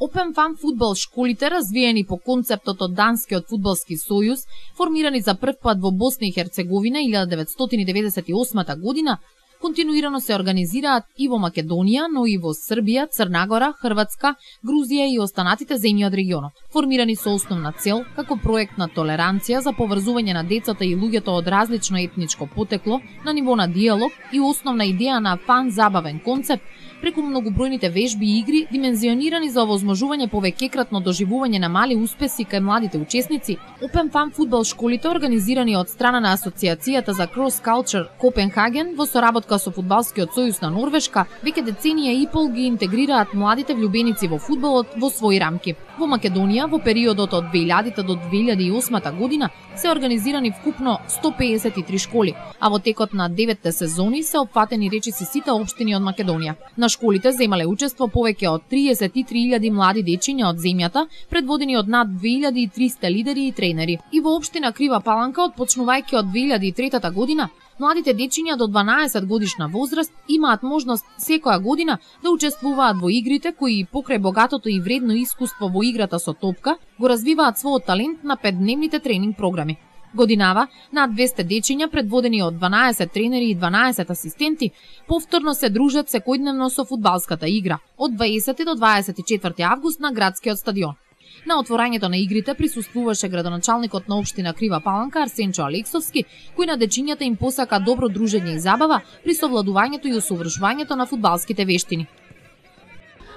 Open Fun фудбал школите, развиени по концептот од Данскиот фудбалски сојуз, формирани за прв пат во Босна и Херцеговина 1998 година, континуирано се организираат и во Македонија, но и во Србија, Црна Гора, Хрватска, Грузија и останатите земји од регионот. Формирани со основна цел како проект на толеранција за поврзување на децата и луѓето од различно етничко потекло на ниво на диалог и основна идеја на фан-забавен концепт преку многобројните вежби и игри, димензионирани за овозможување повеќекратно доживување на мали успеси кај младите учесници. Open Fun фудбал школите, организирани од страна на Асоциацијата за Cross Culture Копенхаген во соработка со Фудбалскиот сојуз на Норвешка, веќе деценија и пол ги интегрираат младите влюбеници во фудбалот во своји рамки. Во Македонија, во периодот од 2000 до 2008 година, се организирани вкупно 153 школи, а во текот на 9 сезони се опфатени речиси сите општини од Македонија. На школите земале учество повеќе од 33.000 млади дечиња од земјата, предводени од над 2300 лидери и тренери. И во општина Крива Паланка, отпочнувајќи од 2003 година, младите дечиња до 12 годишна возраст имаат можност секоја година да учествуваат во игрите кои покрај богатото и вредно искуство во играта со топка, го развиваат својот талент на 5-дневните тренинг програми. Годинава, над 200 дечиња, предводени од 12 тренери и 12 асистенти, повторно се дружат секојдневно со фудбалската игра од 20 до 24 август на градскиот стадион. На отворањето на игрите присуствуваше градоначалникот на општина Крива Паланка Арсенчо Алексовски, кој на дечињата им посака добро дружење и забава при совладувањето и усовршувањето на фудбалските вештини.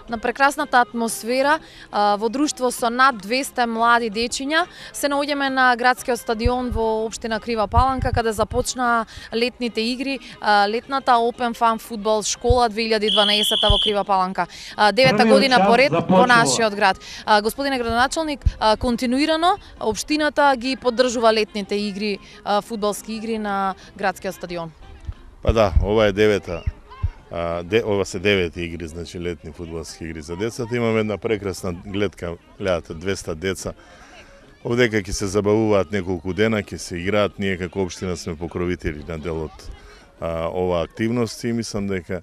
На прекрасната атмосфера во друштво со над 200 млади дечиња се наоѓаме на градскиот стадион во општина Крива Паланка, каде започна летните игри, летната Open Fun фудбал школа 2012 во Крива Паланка. 9-та година поред во нашиот град. Господине градоначалник, континуирано општината ги поддржува летните игри, фудбалски игри на градскиот стадион. Па да, ова е 9-та. Ова се 9 игри, значи летни фудбалски игри за децата. Имаме една прекрасна гледка, гледате 200 деца. Овдека ќе се забавуваат неколку дена, ќе се играат, ние како општина сме покровители на дел од ова активност и мислам дека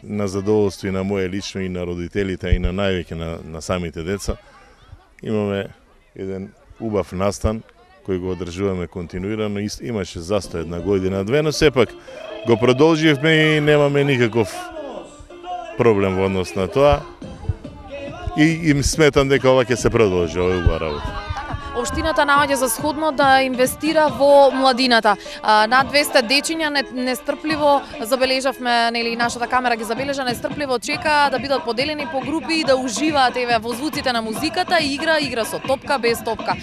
на задоволство и на моje лично и на родителите и на највеќе на самите деца имаме еден убав настан кој го одржуваме континуирано. Имаше застој една година, две, но сепак го продолживме и немаме никаков проблем во однос на тоа. И сметам дека ова ќе се продолжи, ова е убава работа. Општината наоѓа за сходно да инвестира во младината. Над 200 дечиња нестрпливо забележавме, нели нашата камера ги забележа, нестрпливо чека да бидат поделени по групи и да уживаат еве во звуците на музиката и игра со топка, без топка.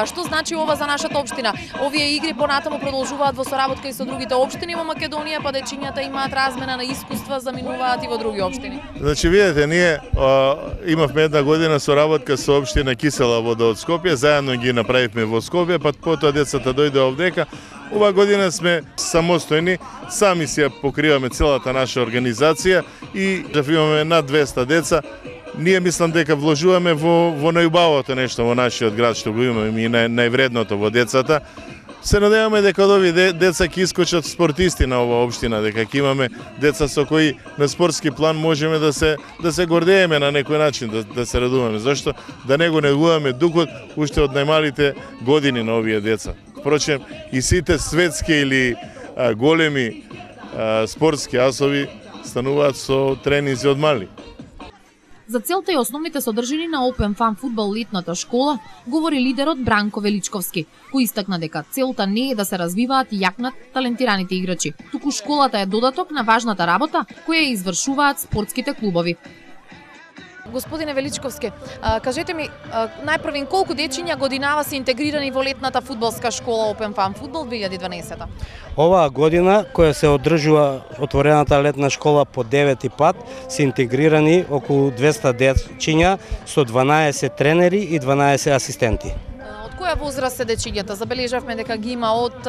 Што значи ова за нашата општина? Овие игри понатаму продолжуваат во соработка и со другите општини во Македонија, па дечињата имаат размена на искуства, заминуваат и во други општини. Значи видете, ние имавме една година соработка со општина Кисела вода од Скопје, заедно ги направивме во Скопје, па потоа децата дојде овдека. Ова година сме самостојни, сами си ја покриваме целата наша организација и имаме над 200 деца. Ние мислам дека вложуваме во најубавото нешто во нашиот град, што го имаме и највредното во децата. Се надеваме дека од овие деца ќе искочат спортисти на оваа општина, дека ќе имаме деца со кои на спортски план можеме да се гордееме на некој начин, да се радуваме. Зашто да не го негуваме духот уште од најмалите години на овие деца. Впрочем, и сите светски или големи спортски асови стануваат со тренинзи од мали. За целта и основните содржини на Open Fun фудбал летната школа говори лидерот Бранко Величковски, кој истакна дека целта не е да се развиваат и јакнат талентираните играчи, туку школата е додаток на важната работа која извршуваат спортските клубови. Господине Величковски, кажете ми, најпрвин колку дечиња годинава се интегрирани во летната фудбалска школа Open Fun фудбал 2012? Оваа година, која се одржува отворената летна школа по 9 пат, се интегрирани околу 200 дечиња со 12 тренери и 12 асистенти. Која возраст се дечињата? Забележавме дека ги има од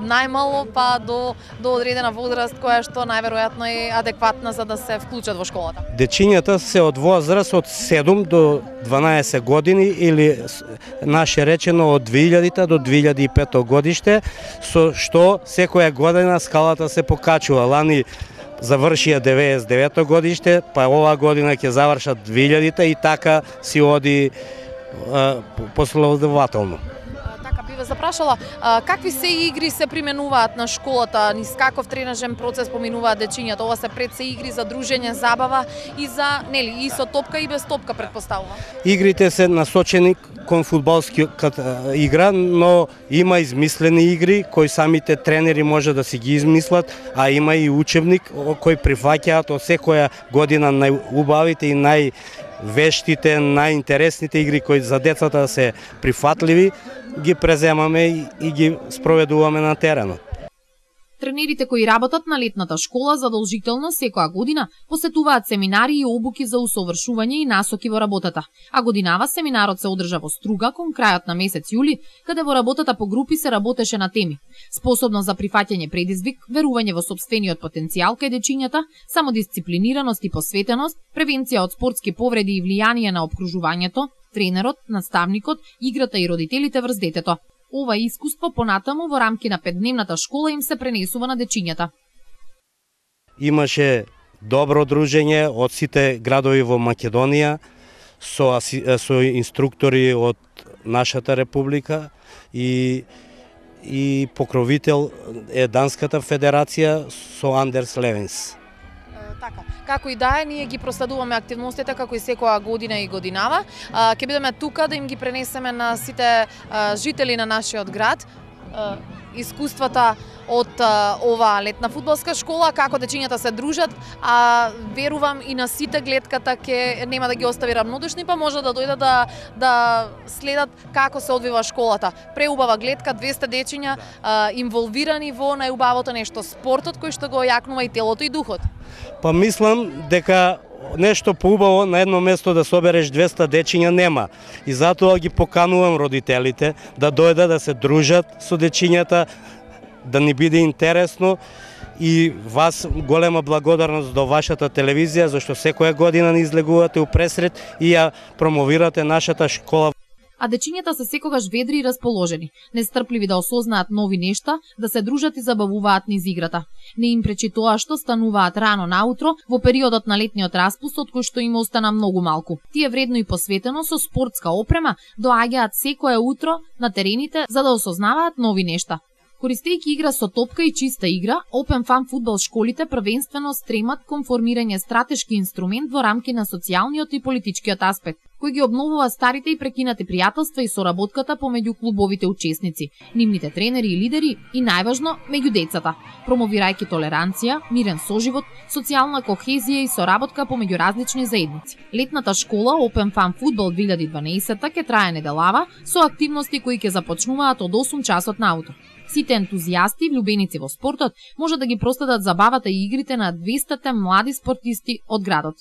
најмало па до одредена возраст која што најверојатно е адекватна за да се вклучат во школата. Дечињата се од возраст од 7 до 12 години или наше речено од 2000 до 2005 годиште, со што секоја година скалата се покачува. Лани завршија 99 годиште, па оваа година ќе завршат 2000 и така си оди последователно. Така би ве запрашала, какви се игри се применуваат на школата, низ каков тренажен процес поминуваат дечињата? Ова се пред се игри за дружење, забава и за, нели, и со топка и без топка претпоставувам. Игрите се насочени кон фудбалската игра, но има измислени игри кои самите тренери може да си ги измислат, а има и учебник кој прифаќаат од секоја година најубавите и највештите, најинтересните игри кои за децата се прифатливи, ги преземаме и ги спроведуваме на теренот. Тренерите кои работат на летната школа задолжително секоја година посетуваат семинари и обуки за усовршување и насоки во работата, а годинава семинарот се одржа во Струга кон крајот на месец јули, каде во работата по групи се работеше на теми: способност за прифаќање предизвик, верување во сопствениот потенцијал кај дечињата, самодисциплинираност и посветеност, превенција од спортски повреди и влијание на опкружувањето, тренерот, наставникот, играта и родителите врз детето. Ова искуство понатаму во рамки на 5-дневната школа им се пренесува на дечињата. Имаше добро дружење од сите градови во Македонија со инструктори од нашата република и покровител е Данската федерација со Андерс Левинс. Така, како и да е, ние ги проследуваме активностите како и секоја година и годинава. Ќе бидеме тука да им ги пренесеме на сите жители на нашиот град искуствата од оваа летна фудбалска школа, како дечињата се дружат, а верувам и на сите гледката ќе нема да ги остави равнодушни, па може да дојдат да следат како се одвива школата. Преубава гледка, 200 дечиња инволвирани во најубавото нешто, спортот кој што го јакнува и телото и духот. Па мислам дека нешто поубаво на едно место да собереш 200 дечиња нема. И затоа ги поканувам родителите да дојдат да се дружат со дечињата, да ни биде интересно, и вас голема благодарност до вашата телевизија, зашто секоја година ни излегувате упресред и ја промовирате нашата школа. А дечињата се секогаш ведри и расположени, нестрпливи да осознаат нови нешта, да се дружат и забавуваат низ играта. Не им пречи тоа што стануваат рано наутро во периодот на летниот распуст, од кој што им остана многу малку. Тие вредно и посветено со спортска опрема доаѓаат секое утро на терените за да осознаваат нови нешта. Користејќи игра со топка и чиста игра, Open Fun фудбал школите првенствено стремат кон формирање стратешки инструмент во рамки на социјалниот и политичкиот аспект, кој ги обновува старите и прекинати пријателства и соработката помеѓу клубовите учесници, нивните тренери и лидери и најважно меѓу децата, промовирајќи толеранција, мирен соживот, социјална кохезија и соработка помеѓу различни заедници. Летната школа Open Fun фудбал 2012 ќе трае неделава со активности кои ќе започнуваат од 8 часот наутро. Сите ентузијасти и влюбеници во спортот може да ги проследат забавата и игрите на 200 млади спортисти од градот.